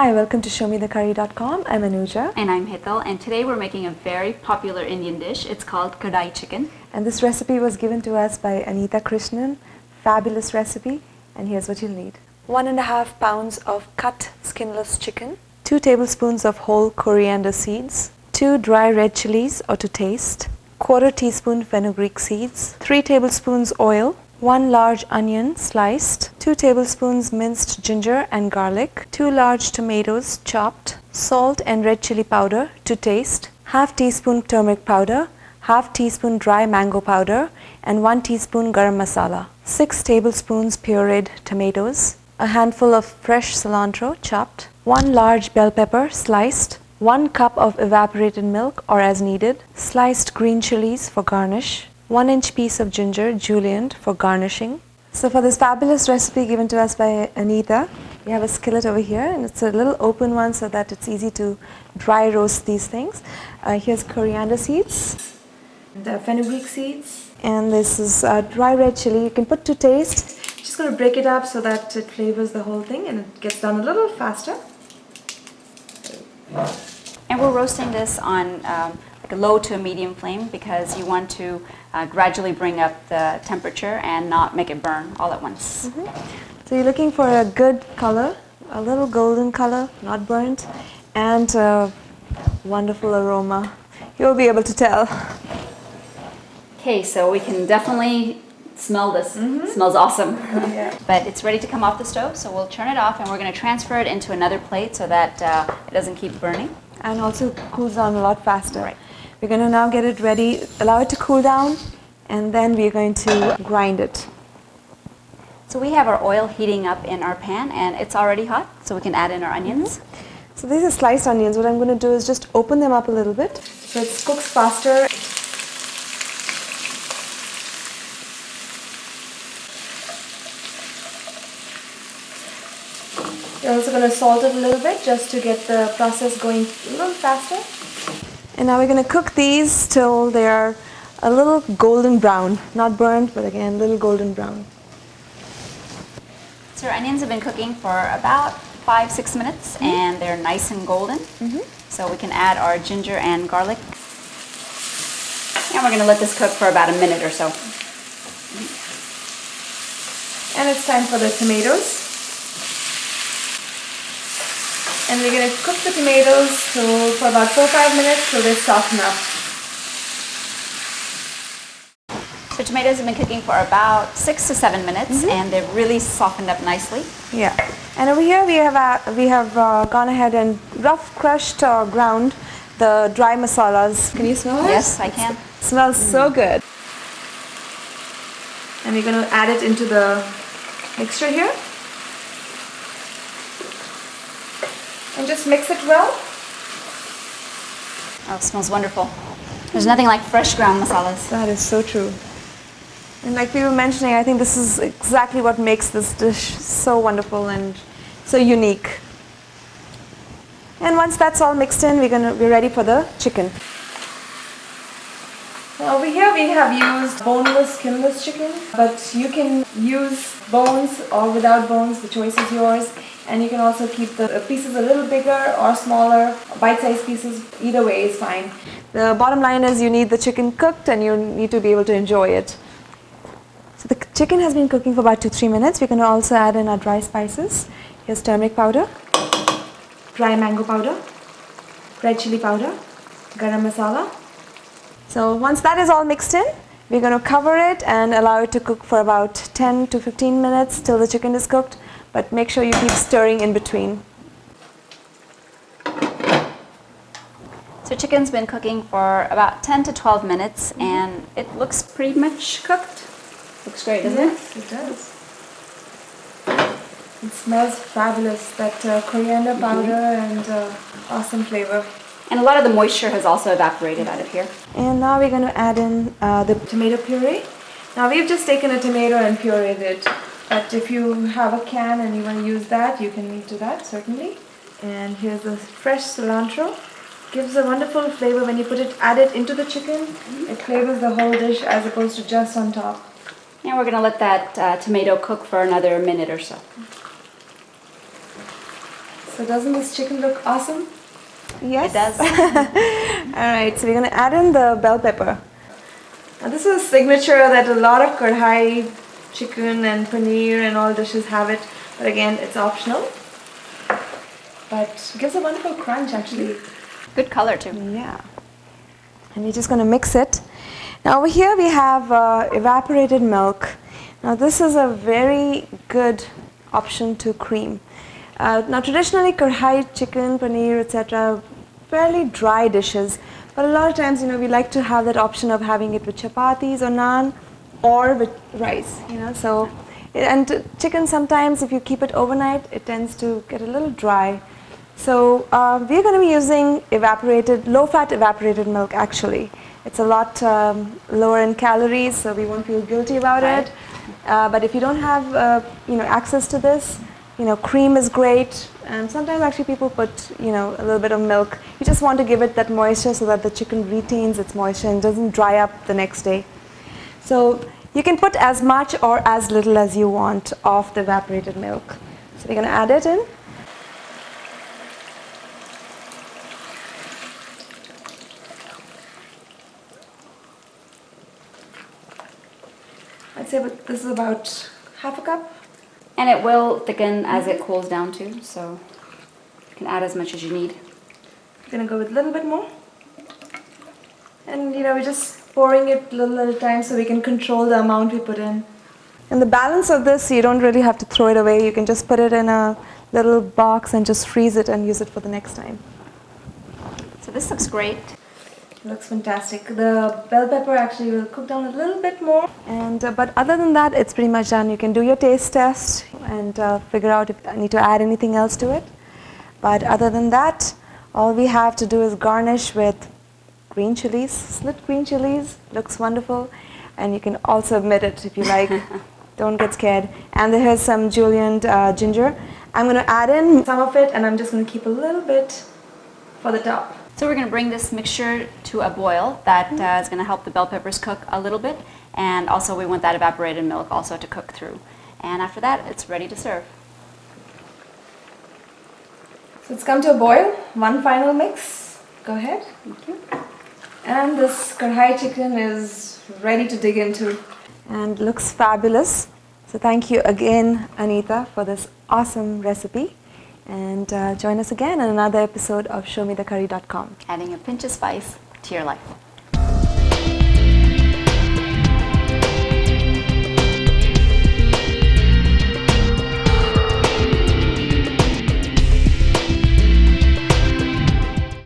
Hi, welcome to ShowMeTheCurry.com. I'm Anuja. And I'm Hital, and today we're making a very popular Indian dish. It's called Kadai Chicken. And this recipe was given to us by Anita Krishnan. Fabulous recipe. And here's what you'll need. 1.5 pounds of cut skinless chicken, 2 tablespoons of whole coriander seeds, 2 dry red chilies or to taste, 1/4 teaspoon fenugreek seeds, 3 tablespoons oil, 1 large onion sliced, 2 tablespoons minced ginger and garlic, 2 large tomatoes chopped, salt and red chili powder to taste, ½ teaspoon turmeric powder, ½ teaspoon dry mango powder, and 1 teaspoon garam masala, 6 tablespoons pureed tomatoes, a handful of fresh cilantro chopped, 1 large bell pepper sliced, 1 cup of evaporated milk or as needed, sliced green chilies for garnish, 1-inch piece of ginger julienned for garnishing. So for this fabulous recipe given to us by Anita, we have a skillet over here, and it's a little open one so that it's easy to dry roast these things. Here's coriander seeds, the fenugreek seeds, and this is dry red chili. You can put to taste. Just going to break it up so that it flavors the whole thing and it gets done a little faster. And we're roasting this on like a low to a medium flame because you want to gradually bring up the temperature and not make it burn all at once. So you're looking for a good color, a little golden color, not burnt, and a wonderful aroma. You'll be able to tell. Okay, so we can definitely smell this. It smells awesome. Yeah. But it's ready to come off the stove, so we'll turn it off and we're going to transfer it into another plate so that it doesn't keep burning. And also cools down a lot faster. Right. We're going to now get it ready, allow it to cool down, and then we're going to grind it. So we have our oil heating up in our pan and it's already hot, so we can add in our onions. So these are sliced onions. What I'm going to do is just open them up a little bit so it cooks faster. You're also going to salt it a little bit just to get the process going a little faster. And now we're going to cook these till they are a little golden brown. Not burnt, but again, a little golden brown. So our onions have been cooking for about 5-6 minutes and they're nice and golden. So we can add our ginger and garlic. And we're going to let this cook for about a minute or so. And it's time for the tomatoes. And we're going to cook the tomatoes for about 4-5 minutes till they soften up. So tomatoes have been cooking for about 6 to 7 minutes and they've really softened up nicely. Yeah. And over here we have gone ahead and rough crushed or ground the dry masalas. Can you smell it? Yes, I can. It smells so good. And we're going to add it into the mixture here. And just mix it well. Oh, it smells wonderful. There's nothing like fresh ground masalas. That is so true. And like we were mentioning, I think this is exactly what makes this dish so wonderful and so unique. And once that's all mixed in, we're ready for the chicken. Now over here we have used boneless, skinless chicken, but you can use bones or without bones, the choice is yours. And you can also keep the pieces a little bigger or smaller, bite-sized pieces, either way is fine. The bottom line is you need the chicken cooked and you need to be able to enjoy it. So the chicken has been cooking for about 2-3 minutes. We're going to also add in our dry spices. Here's turmeric powder, dry mango powder, red chili powder, garam masala. So once that is all mixed in, we're going to cover it and allow it to cook for about 10 to 15 minutes till the chicken is cooked. But make sure you keep stirring in between. So chicken's been cooking for about 10 to 12 minutes and it looks pretty much cooked. Looks great, doesn't it? Yes, it does. It smells fabulous, that coriander powder and awesome flavor. And a lot of the moisture has also evaporated out of here. And now we're going to add in the tomato puree. Now we've just taken a tomato and pureed it. But if you have a can and you want to use that, you can do that, certainly. And here's the fresh cilantro. Gives a wonderful flavor when you add it into the chicken. It flavors the whole dish as opposed to just on top. And we're going to let that tomato cook for another minute or so. So doesn't this chicken look awesome? Yes. It does. Alright, so we're going to add in the bell pepper. Now this is a signature that a lot of Kadhai chicken and paneer and all dishes have it. But again, it's optional. But it gives a wonderful crunch actually. Good color too. Yeah. And we're just going to mix it. Now over here we have evaporated milk. Now this is a very good option to cream. Now traditionally Kadhai chicken, paneer, etc. fairly dry dishes, but a lot of times we like to have that option of having it with chapatis or naan or with rice. So and chicken sometimes if you keep it overnight it tends to get a little dry. So we're going to be using low-fat evaporated milk actually. It's a lot lower in calories, so we won't feel guilty about it. But if you don't have access to this, cream is great. And sometimes actually people put a little bit of milk. You just want to give it that moisture so that the chicken retains its moisture and doesn't dry up the next day. So you can put as much or as little as you want of the evaporated milk. So we're going to add it in. I'd say this is about half a cup. And it will thicken as it cools down too, so you can add as much as you need. I'm going to go with a little bit more. And we're just pouring it a little at a time so we can control the amount we put in. And the balance of this, you don't really have to throw it away. You can just put it in a little box and just freeze it and use it for the next time. So this looks great. It looks fantastic. The bell pepper actually will cook down a little bit more. And but other than that, it's pretty much done. You can do your taste test and figure out if I need to add anything else to it. But other than that, all we have to do is garnish with green chilies, slit green chilies. Looks wonderful. And you can also omit it if you like. Don't get scared. And here's some julienne ginger. I'm going to add in some of it and I'm just going to keep a little bit for the top. So we're going to bring this mixture to a boil. That is going to help the bell peppers cook a little bit. And also we want that evaporated milk also to cook through. And after that, it's ready to serve. So it's come to a boil. One final mix. Go ahead. Thank you. And this Kadhai chicken is ready to dig into. And looks fabulous. So thank you again, Anita, for this awesome recipe. And join us again in another episode of ShowMeTheCurry.com. Adding a pinch of spice to your life.